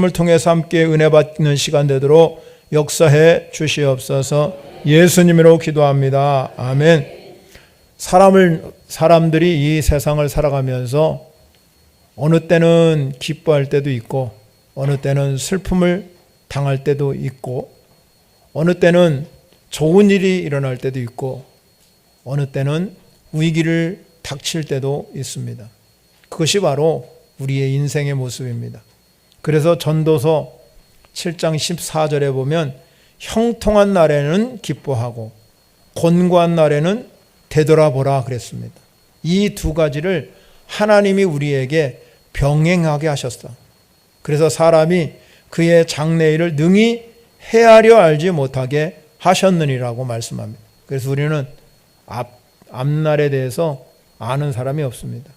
을 통해서 함께 은혜 받는 시간 되도록 역사해 주시옵소서. 예수님으로 기도합니다. 아멘. 사람들이 이 세상을 살아가면서 어느 때는 기뻐할 때도 있고, 어느 때는 슬픔을 당할 때도 있고, 어느 때는 좋은 일이 일어날 때도 있고, 어느 때는 위기를 닥칠 때도 있습니다. 그것이 바로 우리의 인생의 모습입니다. 그래서 전도서 7장 14절에 보면 형통한 날에는 기뻐하고 곤고한 날에는 되돌아보라 그랬습니다. 이 두 가지를 하나님이 우리에게 병행하게 하셨다. 그래서 사람이 그의 장래일을 능히 헤아려 알지 못하게 하셨느니라고 말씀합니다. 그래서 우리는 앞날에 대해서 아는 사람이 없습니다.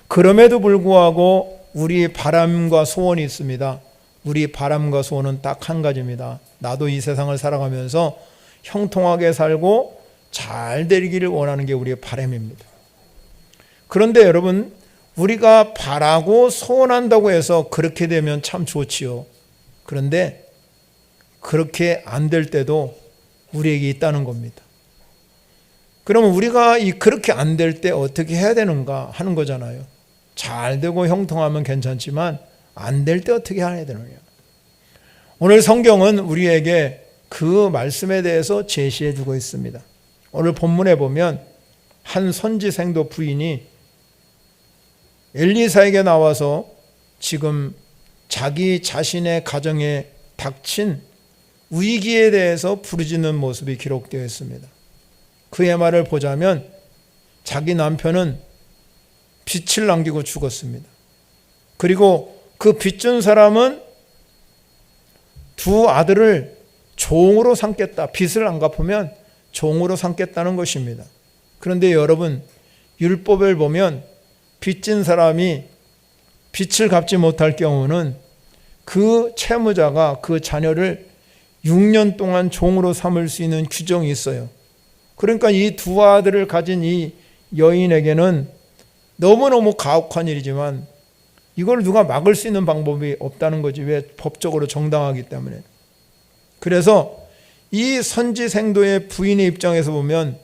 그럼에도 불구하고 우리 바람과 소원이 있습니다. 우리 바람과 소원은 딱 한 가지입니다. 나도 이 세상을 살아가면서 형통하게 살고 잘 되기를 원하는 게 우리의 바람입니다. 그런데 여러분, 우리가 바라고 소원한다고 해서 그렇게 되면 참 좋지요. 그런데 그렇게 안 될 때도 우리에게 있다는 겁니다. 그러면 우리가 그렇게 안 될 때 어떻게 해야 되는가 하는 거잖아요. 잘 되고 형통하면 괜찮지만 안 될 때 어떻게 해야 되느냐. 오늘 성경은 우리에게 그 말씀에 대해서 제시해 주고 있습니다. 오늘 본문에 보면 한 선지생도 부인이 엘리사에게 나와서 지금 자기 자신의 가정에 닥친 위기에 대해서 부르짖는 모습이 기록되어 있습니다. 그의 말을 보자면 자기 남편은 빚을 남기고 죽었습니다. 그리고 그 빚준 사람은 두 아들을 종으로 삼겠다. 빚을 안 갚으면 종으로 삼겠다는 것입니다. 그런데 여러분, 율법을 보면 빚진 사람이 빚을 갚지 못할 경우는 그 채무자가 그 자녀를 6년 동안 종으로 삼을 수 있는 규정이 있어요. 그러니까 이 두 아들을 가진 이 여인에게는 너무너무 가혹한 일이지만 이걸 누가 막을 수 있는 방법이 없다는 거지. 왜? 법적으로 정당하기 때문에. 그래서 이 선지생도의 부인의 입장에서 보면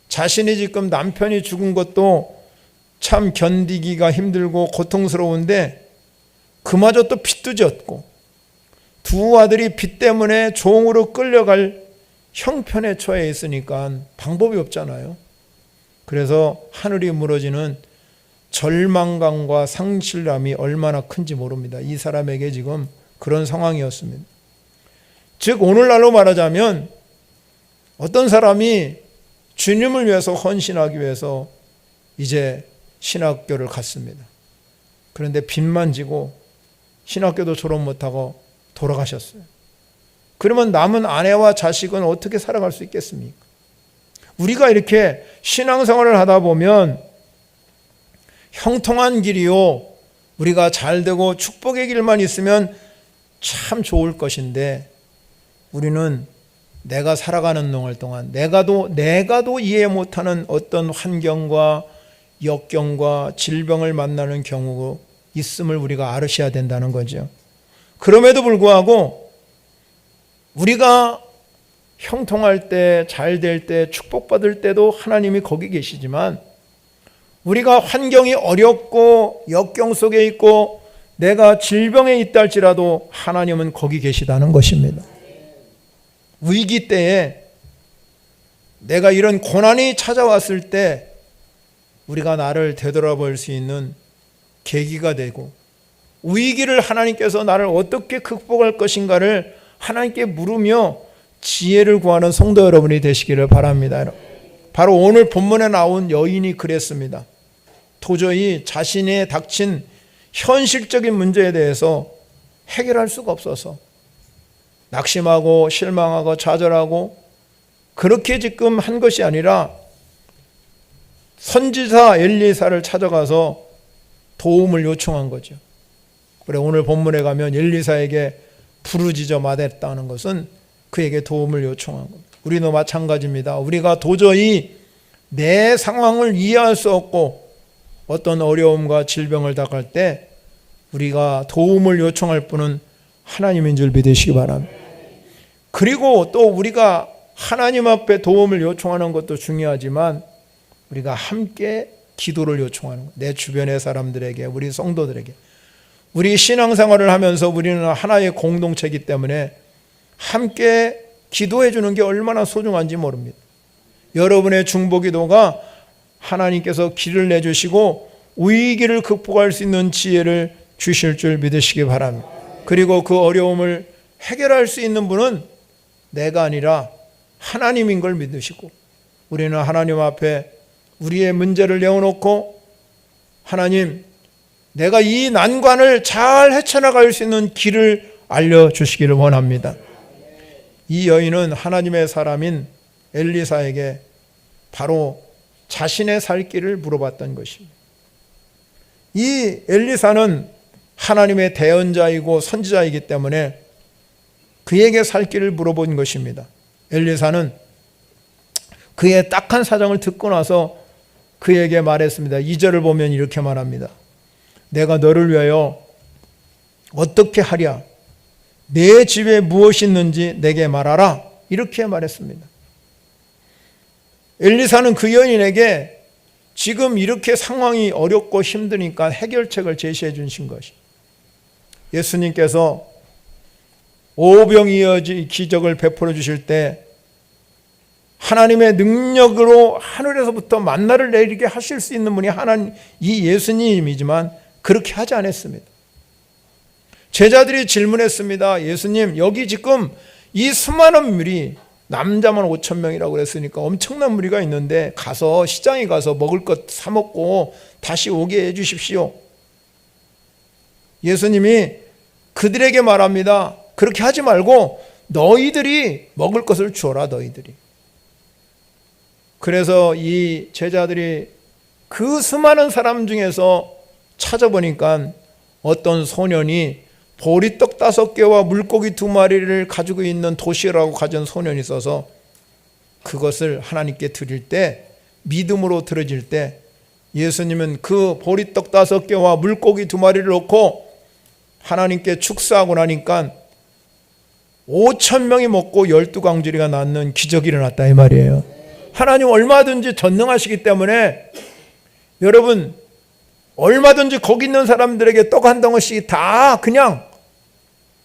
자신이 지금 남편이 죽은 것도 참 견디기가 힘들고 고통스러운데 그마저 또 빚도 졌고 두 아들이 빚 때문에 종으로 끌려갈 형편에 처해 있으니까 방법이 없잖아요. 그래서 하늘이 무너지는 절망감과 상실감이 얼마나 큰지 모릅니다. 이 사람에게 지금 그런 상황이었습니다. 즉 오늘날로 말하자면 어떤 사람이 주님을 위해서 헌신하기 위해서 이제 신학교를 갔습니다. 그런데 빚만 지고 신학교도 졸업 못하고 돌아가셨어요. 그러면 남은 아내와 자식은 어떻게 살아갈 수 있겠습니까? 우리가 이렇게 신앙생활을 하다 보면 형통한 길이요, 우리가 잘되고 축복의 길만 있으면 참 좋을 것인데 우리는 내가 살아가는 동안 동안 내가도 이해 못하는 어떤 환경과 역경과 질병을 만나는 경우가 있음을 우리가 알으셔야 된다는 거죠. 그럼에도 불구하고 우리가 형통할 때, 잘 될 때, 축복받을 때도 하나님이 거기 계시지만 우리가 환경이 어렵고 역경 속에 있고 내가 질병에 있다 할지라도 하나님은 거기 계시다는 것입니다. 위기 때에 내가 이런 고난이 찾아왔을 때 우리가 나를 되돌아볼 수 있는 계기가 되고 위기를 하나님께서 나를 어떻게 극복할 것인가를 하나님께 물으며 지혜를 구하는 성도 여러분이 되시기를 바랍니다. 바로 오늘 본문에 나온 여인이 그랬습니다. 도저히 자신의 닥친 현실적인 문제에 대해서 해결할 수가 없어서 낙심하고 실망하고 좌절하고 그렇게 지금 한 것이 아니라 선지자 엘리사를 찾아가서 도움을 요청한 거죠. 그래 오늘 본문에 가면 엘리사에게 부르짖어 말했다는 것은 그에게 도움을 요청한 겁니다. 우리도 마찬가지입니다. 우리가 도저히 내 상황을 이해할 수 없고 어떤 어려움과 질병을 당할 때 우리가 도움을 요청할 분은 하나님인 줄 믿으시기 바랍니다. 그리고 또 우리가 하나님 앞에 도움을 요청하는 것도 중요하지만 우리가 함께 기도를 요청하는 것. 내 주변의 사람들에게, 우리 성도들에게. 우리 신앙생활을 하면서 우리는 하나의 공동체이기 때문에 함께 기도해 주는 게 얼마나 소중한지 모릅니다. 여러분의 중보기도가 하나님께서 길을 내주시고 위기를 극복할 수 있는 지혜를 주실 줄 믿으시기 바랍니다. 그리고 그 어려움을 해결할 수 있는 분은 내가 아니라 하나님인 걸 믿으시고, 우리는 하나님 앞에 우리의 문제를 내어놓고, 하나님, 내가 이 난관을 잘 헤쳐나갈 수 있는 길을 알려주시기를 원합니다. 이 여인은 하나님의 사람인 엘리사에게 바로 자신의 살 길을 물어봤던 것입니다. 이 엘리사는 하나님의 대언자이고 선지자이기 때문에 그에게 살 길을 물어본 것입니다. 엘리사는 그의 딱한 사정을 듣고 나서 그에게 말했습니다. 2절을 보면 이렇게 말합니다. 내가 너를 위하여 어떻게 하랴? 내 집에 무엇이 있는지 내게 말하라. 이렇게 말했습니다. 엘리사는 그 여인에게 지금 이렇게 상황이 어렵고 힘드니까 해결책을 제시해 주신 것이, 예수님께서 오병이어지 기적을 베풀어 주실 때 하나님의 능력으로 하늘에서부터 만나를 내리게 하실 수 있는 분이 하나님, 이 예수님이지만 그렇게 하지 않았습니다. 제자들이 질문했습니다. 예수님, 여기 지금 이 수많은 무리, 남자만 5,000명이라고 그랬으니까 엄청난 무리가 있는데 가서 시장에 가서 먹을 것 사 먹고 다시 오게 해 주십시오. 예수님이 그들에게 말합니다. 그렇게 하지 말고 너희들이 먹을 것을 주어라, 너희들이. 그래서 이 제자들이 그 수많은 사람 중에서 찾아보니까 어떤 소년이 보리떡 5개와 물고기 2마리를 가지고 있는 도시락을 가진 소년이 있어서 그것을 하나님께 드릴 때, 믿음으로 드려질 때 예수님은 그 보리떡 5개와 물고기 2마리를 넣고 하나님께 축사하고 나니까 5,000명이 먹고 12광주리가 낳는 기적이 일어났다 이 말이에요. 하나님 얼마든지 전능하시기 때문에 여러분, 얼마든지 거기 있는 사람들에게 떡 한 덩어리씩 다 그냥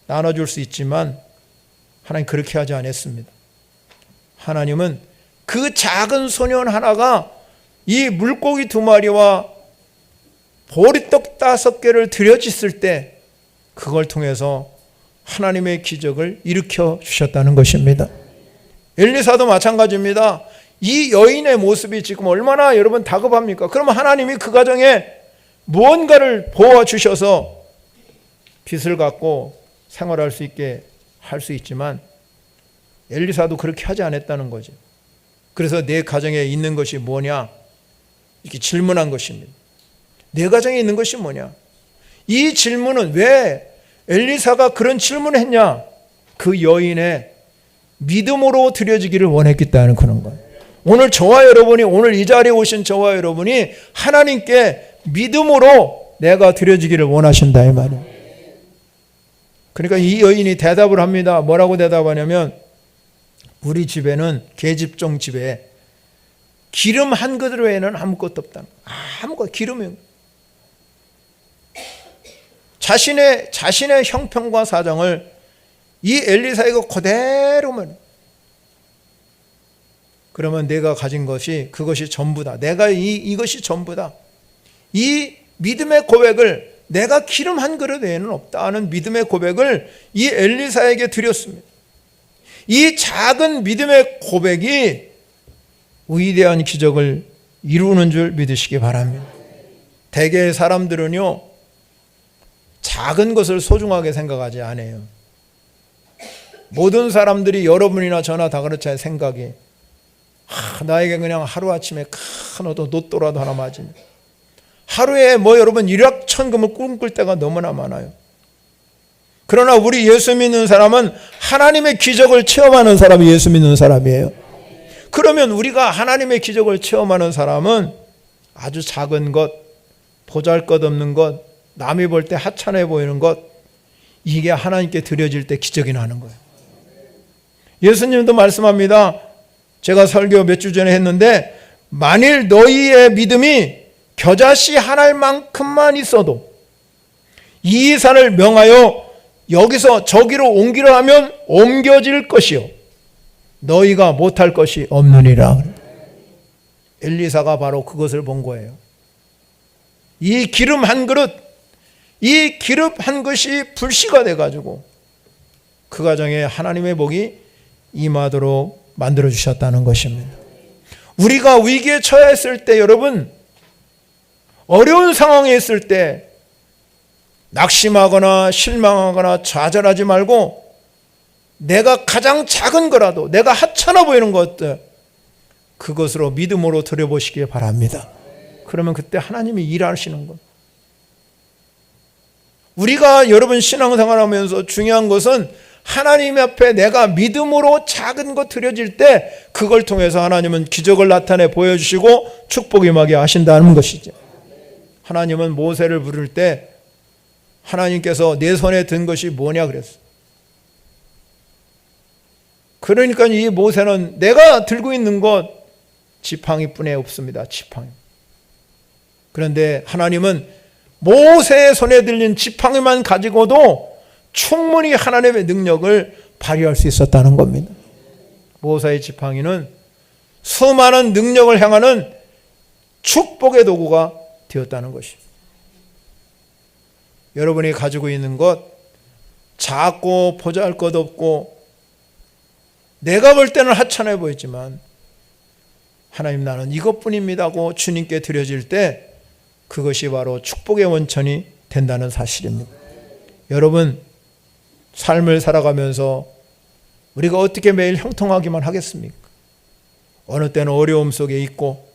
나눠줄 수 있지만 하나님 그렇게 하지 않았습니다. 하나님은 그 작은 소년 하나가 이 물고기 2마리와 보리떡 5개를 들여짓을 때 그걸 통해서 하나님의 기적을 일으켜 주셨다는 것입니다. 엘리사도 마찬가지입니다. 이 여인의 모습이 지금 얼마나 여러분 다급합니까? 그러면 하나님이 그 가정에 무언가를 보아주셔서 빚을 갚고 생활할 수 있게 할 수 있지만 엘리사도 그렇게 하지 않았다는 거죠. 그래서 내 가정에 있는 것이 뭐냐? 이렇게 질문한 것입니다. 내 가정에 있는 것이 뭐냐? 이 질문은 왜 엘리사가 그런 질문을 했냐? 그 여인의 믿음으로 드려지기를 원했겠다는 그런 거예요. 오늘 저와 여러분이, 오늘 이 자리에 오신 저와 여러분이 하나님께 믿음으로 내가 드려지기를 원하신다 이 말이에요. 그러니까 이 여인이 대답을 합니다. 뭐라고 대답하냐면, 우리 집에는, 계집종 집에 기름 한 그릇 외에는 아무것도 없다. 아무것도, 기름이. 자신의 형편과 사정을 이 엘리사에게 그대로만, 그러면 내가 가진 것이 그것이 전부다. 내가 이것이 전부다. 이 믿음의 고백을, 내가 기름 한 그릇 외에는 없다 하는 믿음의 고백을 이 엘리사에게 드렸습니다. 이 작은 믿음의 고백이 위대한 기적을 이루는 줄 믿으시기 바랍니다. 대개 사람들은요, 작은 것을 소중하게 생각하지 않아요. 모든 사람들이, 여러분이나 저나 다 그렇잖아요. 생각이 나에게 그냥 하루아침에 큰 로또라도 하나 맞으면, 하루에 여러분 일확천금을 꿈꿀 때가 너무나 많아요. 그러나 우리 예수 믿는 사람은 하나님의 기적을 체험하는 사람이 예수 믿는 사람이에요. 그러면 우리가 하나님의 기적을 체험하는 사람은 아주 작은 것, 보잘것없는 것, 남이 볼 때 하찮아 보이는 것, 이게 하나님께 드려질 때 기적이 나는 거예요. 예수님도 말씀합니다. 제가 설교 몇 주 전에 했는데, 만일 너희의 믿음이 겨자씨 하나만큼만 있어도 이 산을 명하여 여기서 저기로 옮기려 하면 옮겨질 것이요 너희가 못할 것이 없느니라. 엘리사가 바로 그것을 본 거예요. 이 기름 한 그릇, 이 기름 한 것이 불씨가 돼가지고 그 가정에 하나님의 복이 임하도록 만들어 주셨다는 것입니다. 우리가 위기에 처해 있을 때, 여러분, 어려운 상황에 있을 때 낙심하거나 실망하거나 좌절하지 말고, 내가 가장 작은 거라도, 내가 하찮아 보이는 것들, 그것으로 믿음으로 들여보시기 바랍니다. 그러면 그때 하나님이 일하시는 것. 우리가 여러분 신앙생활하면서 중요한 것은 하나님 앞에 내가 믿음으로 작은 것 드려질 때 그걸 통해서 하나님은 기적을 나타내 보여주시고 축복 임하게 하신다는 것이죠. 하나님은 모세를 부를 때 하나님께서 내 손에 든 것이 뭐냐 그랬어요. 그러니까 이 모세는 내가 들고 있는 것 지팡이뿐에 없습니다. 지팡이. 그런데 하나님은 모세의 손에 들린 지팡이만 가지고도 충분히 하나님의 능력을 발휘할 수 있었다는 겁니다. 모세의 지팡이는 수많은 능력을 향하는 축복의 도구가 되었다는 것입니다. 여러분이 가지고 있는 것, 작고 보잘것없고 내가 볼 때는 하찮아 보이지만 하나님 나는 이것뿐입니다고 주님께 드려질 때 그것이 바로 축복의 원천이 된다는 사실입니다. 여러분, 삶을 살아가면서 우리가 어떻게 매일 형통하기만 하겠습니까? 어느 때는 어려움 속에 있고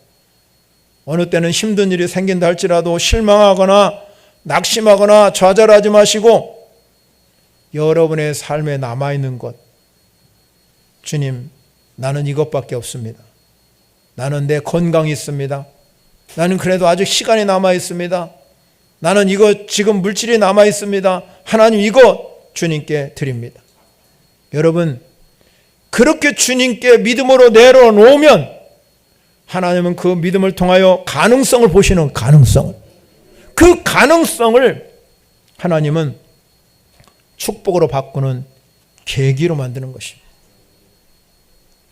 어느 때는 힘든 일이 생긴다 할지라도 실망하거나 낙심하거나 좌절하지 마시고 여러분의 삶에 남아있는 것, 주님, 나는 이것밖에 없습니다. 나는 내 건강이 있습니다. 나는 그래도 아직 시간이 남아 있습니다. 나는 이거 지금 물질이 남아 있습니다. 하나님 이거 주님께 드립니다. 여러분, 그렇게 주님께 믿음으로 내려놓으면 하나님은 그 믿음을 통하여 가능성을 보시는 가능성을, 그 가능성을 하나님은 축복으로 바꾸는 계기로 만드는 것입니다.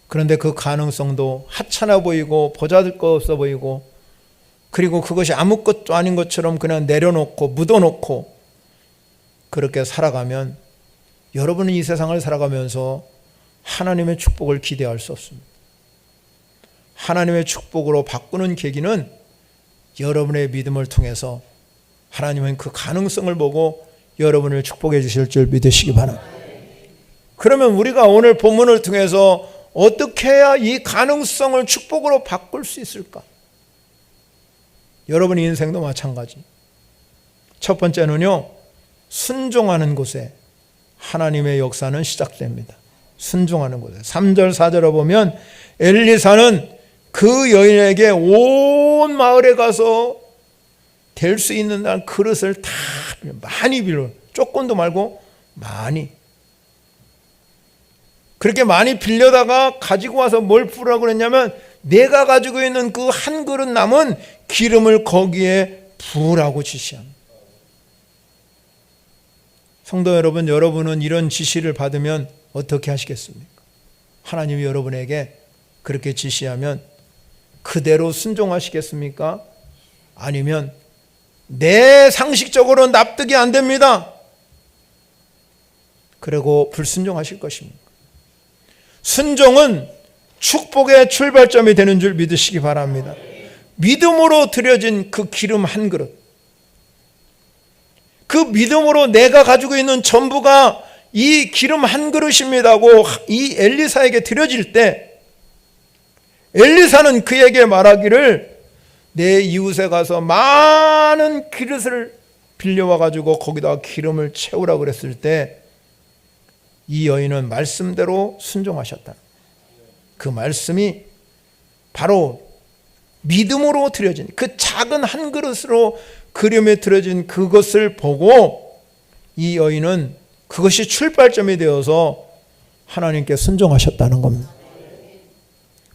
그런데 그 가능성도 하찮아 보이고 보잘것없어 보이고 그리고 그것이 아무것도 아닌 것처럼 그냥 내려놓고 묻어놓고 그렇게 살아가면 여러분은 이 세상을 살아가면서 하나님의 축복을 기대할 수 없습니다. 하나님의 축복으로 바꾸는 계기는 여러분의 믿음을 통해서 하나님은 그 가능성을 보고 여러분을 축복해 주실 줄 믿으시기 바랍니다. 그러면 우리가 오늘 본문을 통해서 어떻게 해야 이 가능성을 축복으로 바꿀 수 있을까? 여러분의 인생도 마찬가지. 첫 번째는요, 순종하는 곳에 하나님의 역사는 시작됩니다. 순종하는 곳에. 3절 4절에 보면 엘리사는 그 여인에게 온 마을에 가서 될 수 있는 한 그릇을 다 많이 빌려, 조금도 말고 많이. 그렇게 많이 빌려다가 가지고 와서 뭘 부으라고 그랬냐면 내가 가지고 있는 그 한 그릇 남은 기름을 거기에 부으라고 지시합니다. 성도 여러분, 여러분은 이런 지시를 받으면 어떻게 하시겠습니까? 하나님이 여러분에게 그렇게 지시하면 그대로 순종하시겠습니까? 아니면 내 상식적으로 납득이 안 됩니다. 그리고 불순종하실 것입니까? 순종은 축복의 출발점이 되는 줄 믿으시기 바랍니다. 믿음으로 드려진 그 기름 한 그릇, 그 믿음으로 내가 가지고 있는 전부가 이 기름 한 그릇입니다고 이 엘리사에게 드려질 때 엘리사는 그에게 말하기를 내 이웃에 가서 많은 그릇을 빌려와 가지고 거기다가 기름을 채우라고 그랬을 때 이 여인은 말씀대로 순종하셨다. 그 말씀이 바로 믿음으로 드려진 그 작은 한 그릇으로 그림에 들어진 그것을 보고 이 여인은 그것이 출발점이 되어서 하나님께 순종하셨다는 겁니다.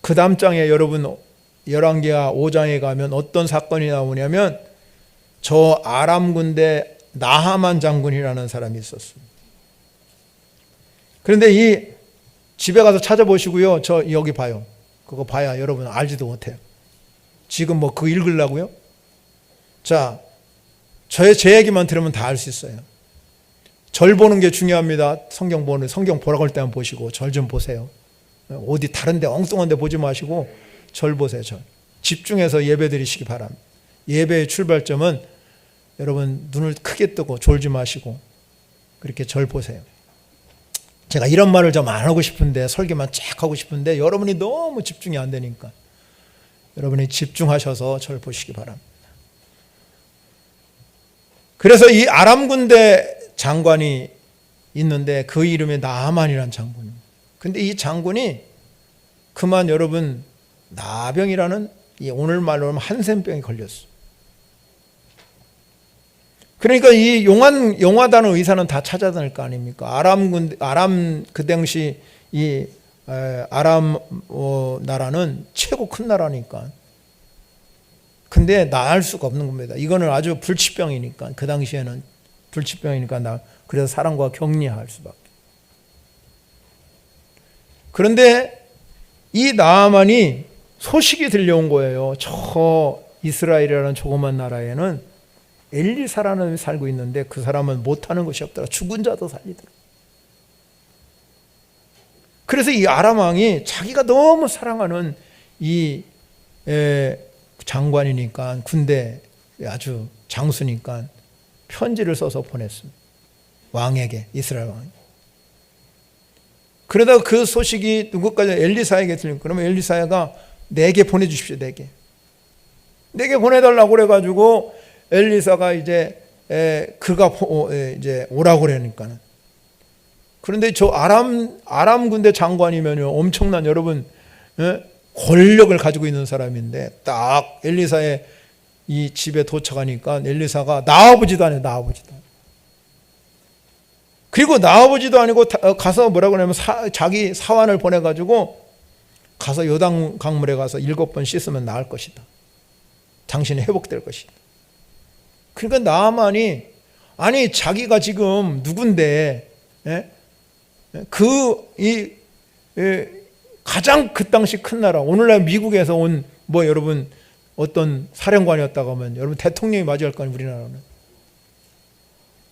그 다음 장에 여러분 열왕기하 5장에 가면 어떤 사건이 나오냐면 저 아람 군대 나하만 장군이라는 사람이 있었습니다. 그런데 이 집에 가서 찾아보시고요. 저 여기 봐요. 그거 봐야 여러분 알지도 못해요. 지금 뭐 그거 읽으려고요? 자, 제 얘기만 들으면 다 알 수 있어요. 절 보는 게 중요합니다. 성경 보라고 할 때만 보시고 절 좀 보세요. 어디 다른 데 엉뚱한 데 보지 마시고 절 보세요. 절. 집중해서 예배 드리시기 바랍니다. 예배의 출발점은 여러분 눈을 크게 뜨고 졸지 마시고 그렇게 절 보세요. 제가 이런 말을 좀 안 하고 싶은데 설교만 쫙 하고 싶은데 여러분이 너무 집중이 안 되니까 여러분이 집중하셔서 절 보시기 바랍니다. 그래서 이 아람 군대 장관이 있는데 그 이름이 나하만이라는 장군입니다. 근데 이 장군이 그만 여러분 나병이라는 오늘 말로 하면 한센병이 걸렸어요. 그러니까 이 용하다는 의사는 다 찾아다닐 거 아닙니까? 아람 그 당시 이 아람 나라는 최고 큰 나라니까. 근데 나을 수가 없는 겁니다. 이거는 아주 불치병이니까 그 당시에는 불치병이니까 그래서 사람과 격리할 수밖에. 그런데 이 나하만이 소식이 들려온 거예요. 저 이스라엘이라는 조그만 나라에는 엘리사라는 사람이 살고 있는데 그 사람은 못하는 것이 없더라. 죽은 자도 살리더라. 그래서 이 아람 왕이 자기가 너무 사랑하는 이 장관이니까 군대 아주 장수니까 편지를 써서 보냈습니다. 왕에게, 이스라엘 왕에게. 그러다가 그 소식이 누구까지 엘리사에게 들리고 그러면 엘리사가 내게 보내주십시오. 내게 보내달라고 그래가지고 엘리사가 이제 그가 이제 오라고 그러니까는. 그런데 저 아람 군대 장관이면요 엄청난 여러분 권력을 가지고 있는 사람인데 딱 엘리사의 이 집에 도착하니까 엘리사가 나와보지도 않아요. 그리고 나와보지도 아니고 가서 뭐라고 하냐면 자기 사환을 보내가지고 가서 요단 강물에 가서 7번 씻으면 나을 것이다. 당신이 회복될 것이다. 그러니까 나하만이 아니 자기가 지금 누군데 가장 그 당시 큰 나라 오늘날 미국에서 온 뭐 여러분 어떤 사령관이었다고 하면 여러분 대통령이 맞이할 거 아니에요 우리나라는.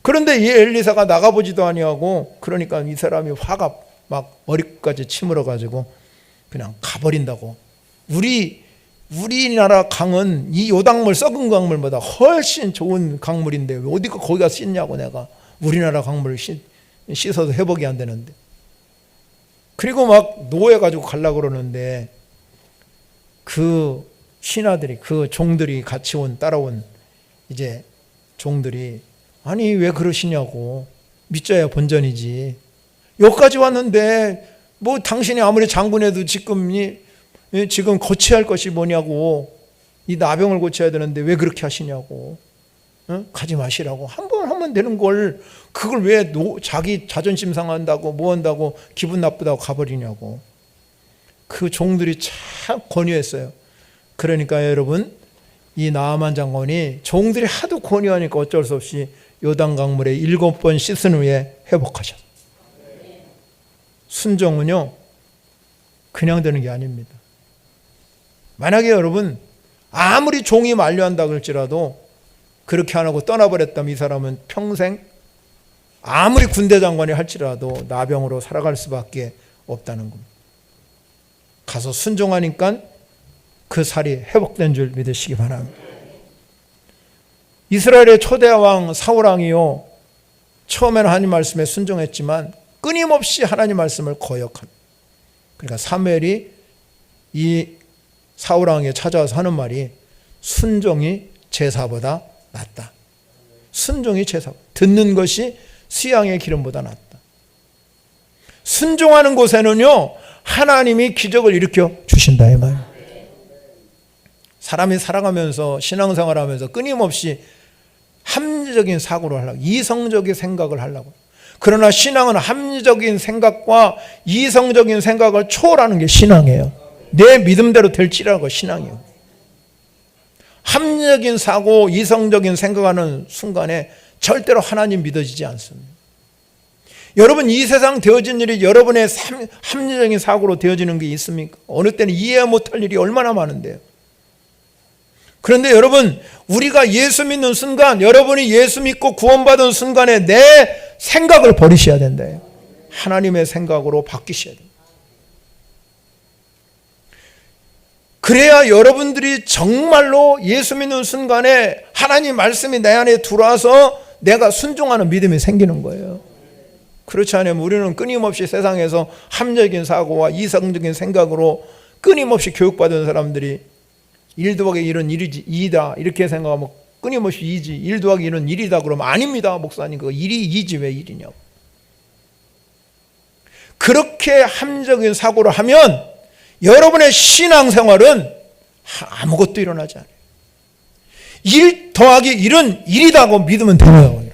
그런데 이 엘리사가 나가보지도 아니하고 그러니까 이 사람이 화가 막 머리까지 치물어가지고 그냥 가버린다고. 우리나라 강은 이 요단물 썩은 강물보다 훨씬 좋은 강물인데 어디 거기가 씻냐고 내가 우리나라 강물을 씻어서 회복이 안 되는데. 그리고 막 노해가지고 가려고 그러는데 그 신하들이 그 종들이 같이 따라온 이제 종들이 아니 왜 그러시냐고 믿져야 본전이지 여기까지 왔는데 뭐 당신이 아무리 장군해도 지금 고쳐야 할 것이 뭐냐고 이 나병을 고쳐야 되는데 왜 그렇게 하시냐고 가지 마시라고 한 번 하면 되는 걸 그걸 왜 자기 자존심 상한다고 뭐 한다고 기분 나쁘다고 가버리냐고 그 종들이 참 권유했어요. 그러니까 여러분 이 나하만 장관이 종들이 하도 권유하니까 어쩔 수 없이 요단 강물에 7번 씻은 후에 회복하셨어요. 순종은요 그냥 되는 게 아닙니다. 만약에 여러분 아무리 종이 만류한다 그럴지라도 그렇게 안 하고 떠나버렸다면 이 사람은 평생 아무리 군대 장관이 할지라도 나병으로 살아갈 수밖에 없다는 겁니다. 가서 순종하니까 그 살이 회복된 줄 믿으시기 바랍니다. 이스라엘의 초대왕 사울왕이요 처음에는 하나님 말씀에 순종했지만 끊임없이 하나님 말씀을 거역한. 그러니까 사무엘이 이 사울왕에게 찾아와서 하는 말이 순종이 제사보다 낫다. 순종이 제사. 듣는 것이 수양의 기름보다 낫다. 순종하는 곳에는요 하나님이 기적을 일으켜 주신다 이 말. 사람이 살아가면서 신앙생활하면서 끊임없이 합리적인 사고를 하려고, 이성적인 생각을 하려고. 그러나 신앙은 합리적인 생각과 이성적인 생각을 초월하는 게 신앙이에요. 내 믿음대로 될지라고 신앙이에요. 합리적인 사고, 이성적인 생각하는 순간에 절대로 하나님 믿어지지 않습니다. 여러분, 이 세상 되어진 일이 여러분의 합리적인 사고로 되어지는 게 있습니까? 어느 때는 이해 못할 일이 얼마나 많은데요. 그런데 여러분, 우리가 예수 믿는 순간, 여러분이 예수 믿고 구원받은 순간에 내 생각을 버리셔야 된대요. 하나님의 생각으로 바뀌셔야 됩니다. 그래야 여러분들이 정말로 예수 믿는 순간에 하나님 말씀이 내 안에 들어와서 내가 순종하는 믿음이 생기는 거예요. 그렇지 않으면 우리는 끊임없이 세상에서 합리적인 사고와 이성적인 생각으로 끊임없이 교육받은 사람들이 1 더하기 1은 1이지 2다 이렇게 생각하면 끊임없이 2지, 1 더하기 1은 1이다 그러면 아닙니다 목사님, 그거 1이 2지 왜 1이냐고. 그렇게 합리적인 사고를 하면 여러분의 신앙생활은 아무것도 일어나지 않아요. 1 더하기 1은 1이다고 믿으면 돼요.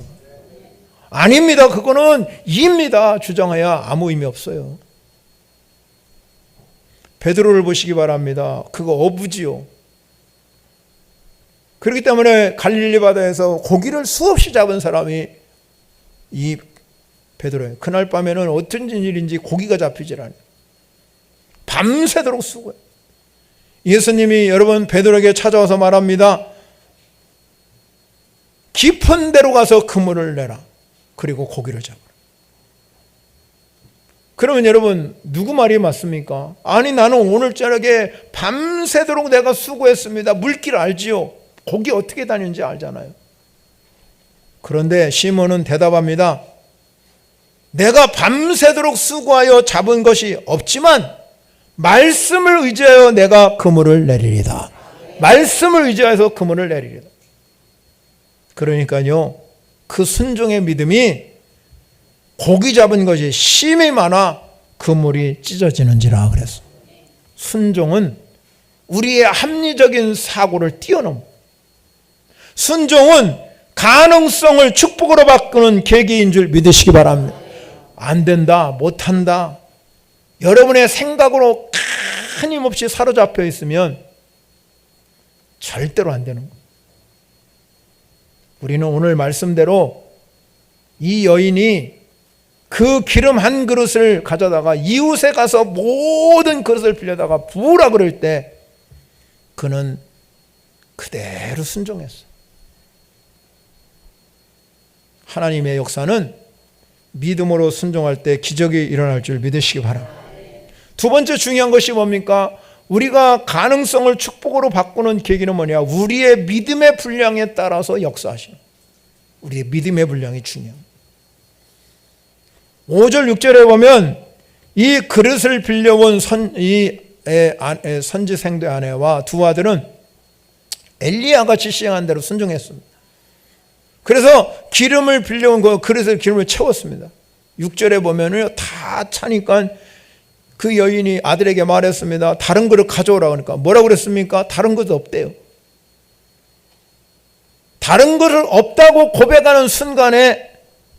아닙니다. 그거는 2입니다. 주장해야 아무 의미 없어요. 베드로를 보시기 바랍니다. 그거 어부지요. 그렇기 때문에 갈릴리 바다에서 고기를 수없이 잡은 사람이 이 베드로예요. 그날 밤에는 어떤 일인지 고기가 잡히질 않아요. 밤새도록 수고해요. 예수님이 여러분 베드로에게 찾아와서 말합니다. 깊은 데로 가서 그물을 내라. 그리고 고기를 잡으라. 그러면 여러분 누구 말이 맞습니까? 아니 나는 오늘 저녁에 밤새도록 내가 수고했습니다. 물길 알지요. 고기 어떻게 다니는지 알잖아요. 그런데 시몬은 대답합니다. 내가 밤새도록 수고하여 잡은 것이 없지만 말씀을 의지하여 내가 그물을 내리리다. 말씀을 의지해서 그물을 내리리다. 그러니까요, 그 순종의 믿음이 고기 잡은 것이 심히 많아 그물이 찢어지는지라 그랬어. 순종은 우리의 합리적인 사고를 뛰어넘어. 순종은 가능성을 축복으로 바꾸는 계기인 줄 믿으시기 바랍니다. 안 된다, 못한다, 여러분의 생각으로 끊임없이 사로잡혀 있으면 절대로 안 되는 거예요. 우리는 오늘 말씀대로 이 여인이 그 기름 한 그릇을 가져다가 이웃에 가서 모든 그릇을 빌려다가 부으라 그럴 때 그는 그대로 순종했어요. 하나님의 역사는 믿음으로 순종할 때 기적이 일어날 줄 믿으시기 바랍니다. 두 번째 중요한 것이 뭡니까? 우리가 가능성을 축복으로 바꾸는 계기는 뭐냐? 우리의 믿음의 분량에 따라서 역사하시는, 우리의 믿음의 분량이 중요합니다. 5절 6절에 보면 이 그릇을 빌려온 선지생대 아내와 두 아들은 엘리야같이 시행한 대로 순종했습니다. 그래서 기름을 빌려온 그 그릇을 기름을 채웠습니다. 6절에 보면은 다 차니까 그 여인이 아들에게 말했습니다. 다른 그릇 가져오라 그러니까 뭐라고 그랬습니까? 다른 그릇 없대요. 다른 그릇 없다고 고백하는 순간에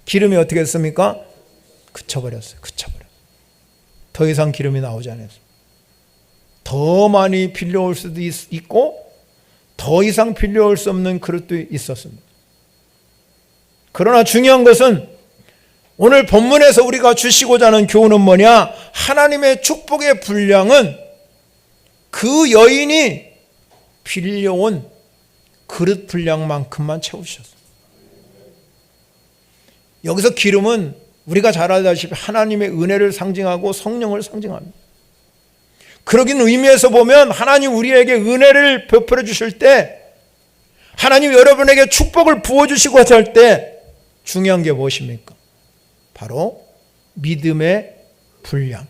기름이 어떻게 했습니까? 그쳐버렸어요. 그쳐버렸어요. 더 이상 기름이 나오지 않았어요. 더 많이 빌려올 수도 있고 더 이상 빌려올 수 없는 그릇도 있었습니다. 그러나 중요한 것은 오늘 본문에서 우리가 주시고자 하는 교훈은 뭐냐? 하나님의 축복의 분량은 그 여인이 빌려온 그릇 분량만큼만 채우셨어요. 여기서 기름은 우리가 잘 알다시피 하나님의 은혜를 상징하고 성령을 상징합니다. 그러긴 의미에서 보면 하나님 우리에게 은혜를 베풀어 주실 때, 하나님 여러분에게 축복을 부어주시고 할 때 중요한 게 무엇입니까? 바로 믿음의 분량.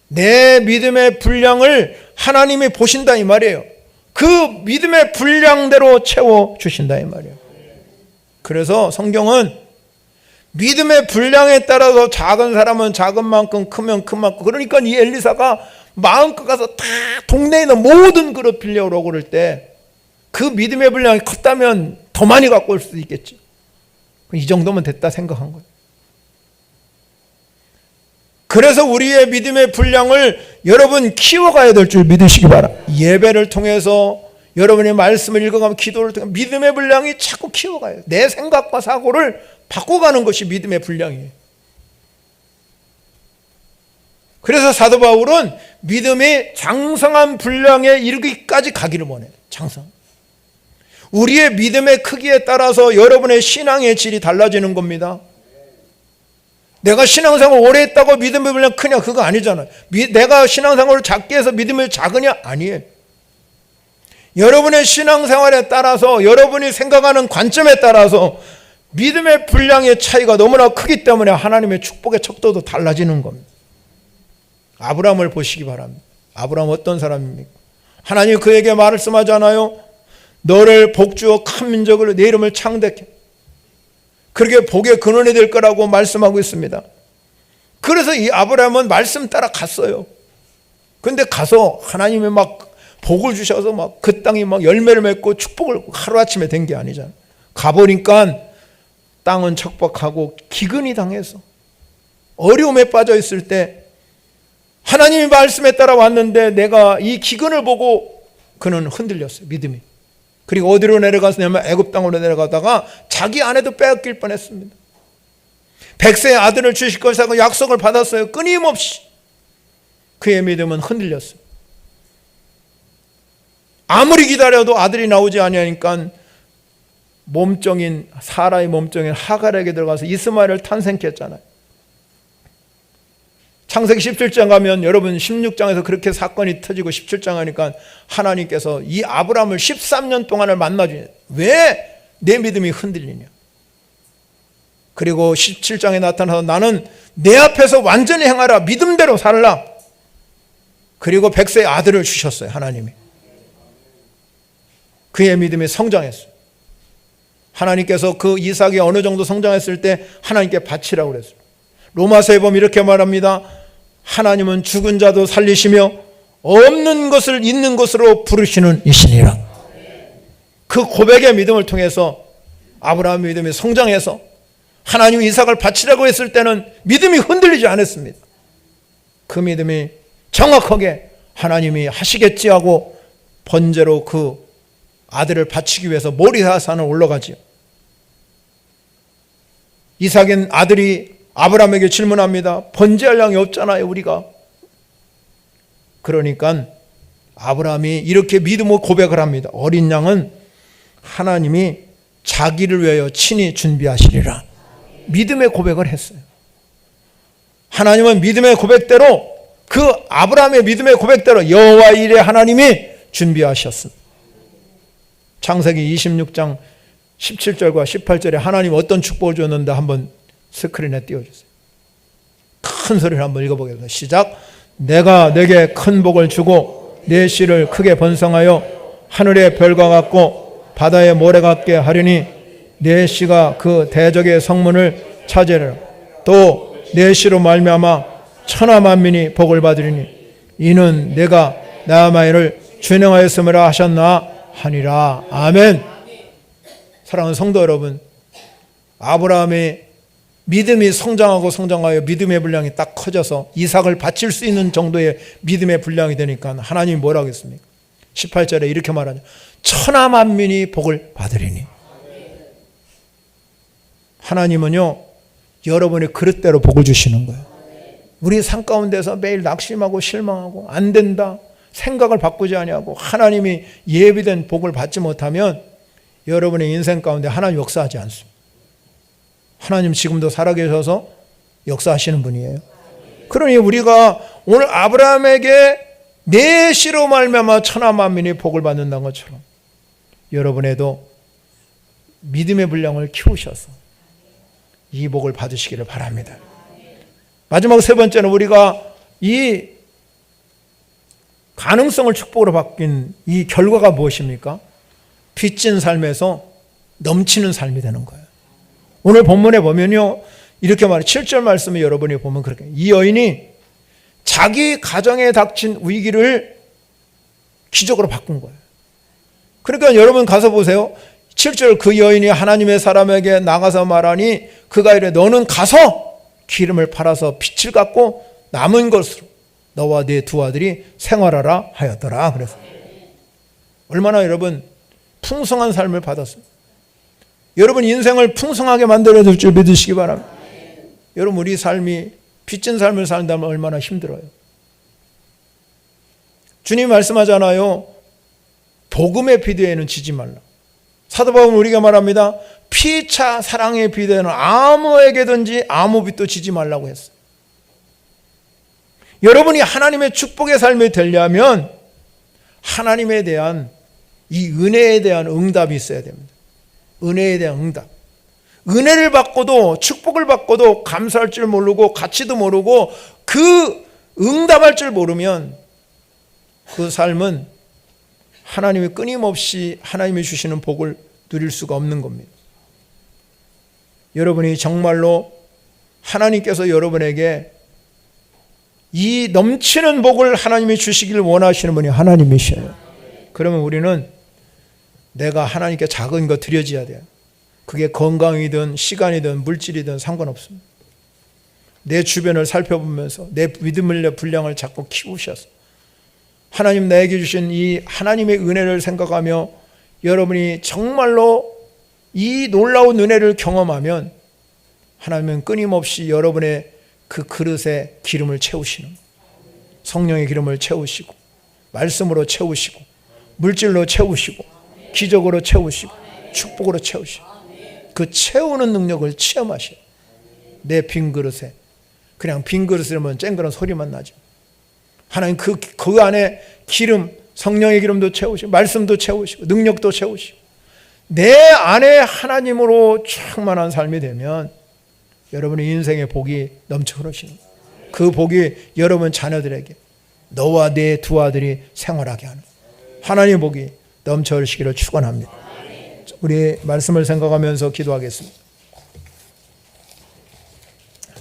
내 믿음의 분량을 하나님이 보신다 이 말이에요. 그 믿음의 분량대로 채워주신다 이 말이에요. 그래서 성경은 믿음의 분량에 따라서 작은 사람은 작은 만큼, 크면 큰 만큼. 그러니까 이 엘리사가 마음껏 가서 다 동네에 있는 모든 그릇 빌려오라고 그럴 때 그 믿음의 분량이 컸다면 더 많이 갖고 올 수도 있겠지. 이 정도면 됐다 생각한 거예요. 그래서 우리의 믿음의 분량을 여러분 키워가야 될 줄 믿으시기 바랍니다. 예배를 통해서 여러분의 말씀을 읽어가면 기도를 통해 믿음의 분량이 자꾸 키워가야 돼요. 내 생각과 사고를 바꿔가는 것이 믿음의 분량이에요. 그래서 사도 바울은 믿음이 장성한 분량에 이르기까지 가기를 원해요. 장성. 우리의 믿음의 크기에 따라서 여러분의 신앙의 질이 달라지는 겁니다. 내가 신앙생활을 오래 했다고 믿음의 분량 크냐? 그거 아니잖아요. 내가 신앙생활을 작게 해서 믿음이 작으냐? 아니에요. 여러분의 신앙생활에 따라서 여러분이 생각하는 관점에 따라서 믿음의 분량의 차이가 너무나 크기 때문에 하나님의 축복의 척도도 달라지는 겁니다. 아브라함을 보시기 바랍니다. 아브라함 어떤 사람입니까? 하나님 그에게 말씀하잖아요. 너를 복주어 큰 민족으로 내 이름을 창대케. 그렇게 복의 근원이 될 거라고 말씀하고 있습니다. 그래서 이 아브라함은 말씀 따라 갔어요. 근데 가서 하나님이 막 복을 주셔서 막 그 땅이 막 열매를 맺고 축복을 하루아침에 된 게 아니잖아요. 가보니까 땅은 척박하고 기근이 당해서 어려움에 빠져 있을 때 하나님의 말씀에 따라 왔는데 내가 이 기근을 보고 그는 흔들렸어요. 믿음이. 그리고 어디로 내려갔냐면 애굽 땅으로 내려가다가 자기 아내도 빼앗길 뻔했습니다. 100세의 아들을 주실 것이라고 약속을 받았어요. 끊임없이. 그의 믿음은 흔들렸어요. 아무리 기다려도 아들이 나오지 아니하니까 몸종인 사라의 몸종인 하갈에게 들어가서 이스마엘을 탄생케 했잖아요. 창세기 17장 가면 여러분 16장에서 그렇게 사건이 터지고 17장 하니까 하나님께서 이 아브라함을 13년 동안을 만나주냐. 왜 내 믿음이 흔들리냐. 그리고 17장에 나타나서 나는 내 앞에서 완전히 행하라. 믿음대로 살라. 그리고 100세의 아들을 주셨어요. 하나님이. 그의 믿음이 성장했어요. 하나님께서 그 이삭이 어느 정도 성장했을 때 하나님께 바치라고 그랬어요. 로마서에 보면 이렇게 말합니다. 하나님은 죽은 자도 살리시며 없는 것을 있는 것으로 부르시는 이시니라. 그 고백의 믿음을 통해서 아브라함의 믿음이 성장해서 하나님이 이삭을 바치라고 했을 때는 믿음이 흔들리지 않았습니다. 그 믿음이 정확하게 하나님이 하시겠지 하고 번제로 그 아들을 바치기 위해서 모리아산을 올라가지요. 이삭인 아들이 아브라함에게 질문합니다. 번제할 양이 없잖아요, 우리가. 그러니까 아브라함이 이렇게 믿음으로 고백을 합니다. 어린 양은 하나님이 자기를 위하여 친히 준비하시리라. 믿음의 고백을 했어요. 하나님은 믿음의 고백대로 그 아브라함의 믿음의 고백대로 여호와 이레 하나님이 준비하셨습니다. 창세기 26장 17절과 18절에 하나님 어떤 축복을 줬는데 한번 스크린에 띄워주세요. 큰 소리를 한번 읽어보겠습니다. 시작. 내가 내게 큰 복을 주고 내 씨를 크게 번성하여 하늘의 별과 같고 바다의 모래 같게 하리니 내 씨가 그 대적의 성문을 차지하리라. 또 내 씨로 말미암아 천하 만민이 복을 받으리니 이는 내가 나아마이를 준행하였음이라 하셨나 하니라. 아멘. 사랑하는 성도 여러분, 아브라함의 믿음이 성장하고 성장하여 믿음의 분량이 딱 커져서 이삭을 바칠 수 있는 정도의 믿음의 분량이 되니까 하나님이 뭐라고 했습니까? 18절에 이렇게 말하죠. 천하 만민이 복을 받으리니. 하나님은요, 여러분의 그릇대로 복을 주시는 거예요. 우리 삶 가운데서 매일 낙심하고 실망하고 안 된다, 생각을 바꾸지 아니하고 하나님이 예비된 복을 받지 못하면 여러분의 인생 가운데 하나님 역사하지 않습니다. 하나님 지금도 살아계셔서 역사하시는 분이에요. 그러니 우리가 오늘 아브라함에게 내 씨로 말미암아 천하 만민이 복을 받는다는 것처럼 여러분에도 믿음의 분량을 키우셔서 이 복을 받으시기를 바랍니다. 마지막 세 번째는 우리가 이 가능성을 축복으로 바뀐 이 결과가 무엇입니까? 빚진 삶에서 넘치는 삶이 되는 거예요. 오늘 본문에 보면요, 이렇게 말해요. 7절 말씀에 여러분이 보면 그렇게 이 여인이 자기 가정에 닥친 위기를 기적으로 바꾼 거예요. 그러니까 여러분 가서 보세요. 7절 그 여인이 하나님의 사람에게 나가서 말하니 그가 이르되 너는 가서 기름을 팔아서 빚을 갚고 남은 것으로 너와 네 두 아들이 생활하라 하였더라. 그래서 얼마나 여러분 풍성한 삶을 받았습니다. 여러분 인생을 풍성하게 만들어줄 줄 믿으시기 바랍니다. 여러분 우리 삶이 빚진 삶을 산다면 얼마나 힘들어요. 주님 말씀하잖아요. 복음의 비대에는 지지 말라. 사도 바울은 우리가 말합니다. 피차 사랑의 비대에는 아무에게든지 아무 빚도 지지 말라고 했어요. 여러분이 하나님의 축복의 삶이 되려면 하나님에 대한 이 은혜에 대한 응답이 있어야 됩니다. 은혜에 대한 응답. 은혜를 받고도 축복을 받고도 감사할 줄 모르고 가치도 모르고 그 응답할 줄 모르면 그 삶은 하나님이 끊임없이 하나님이 주시는 복을 누릴 수가 없는 겁니다. 여러분이 정말로 하나님께서 여러분에게 이 넘치는 복을 하나님이 주시기를 원하시는 분이 하나님이셔요. 그러면 우리는 내가 하나님께 작은 거 드려줘야 돼요. 그게 건강이든 시간이든 물질이든 상관없습니다. 내 주변을 살펴보면서 내 믿음의 분량을 자꾸 키우셔서 하나님 나에게 주신 이 하나님의 은혜를 생각하며 여러분이 정말로 이 놀라운 은혜를 경험하면 하나님은 끊임없이 여러분의 그 그릇에 기름을 채우시는, 성령의 기름을 채우시고 말씀으로 채우시고 물질로 채우시고 기적으로 채우시고 축복으로 채우시고 그 채우는 능력을 체험하셔요. 내 빈 그릇에 그냥 빈 그릇이라면 쨍그런 소리만 나죠. 하나님 그 안에 기름, 성령의 기름도 채우시고 말씀도 채우시고 능력도 채우시고 내 안에 하나님으로 충만한 삶이 되면 여러분의 인생의 복이 넘쳐 흐르시는 거예요. 그 복이 여러분 자녀들에게 너와 네 두 아들이 생활하게 하는 하나님의 복이 넘쳐 흐르시기를 축원합니다. 우리 말씀을 생각하면서 기도하겠습니다.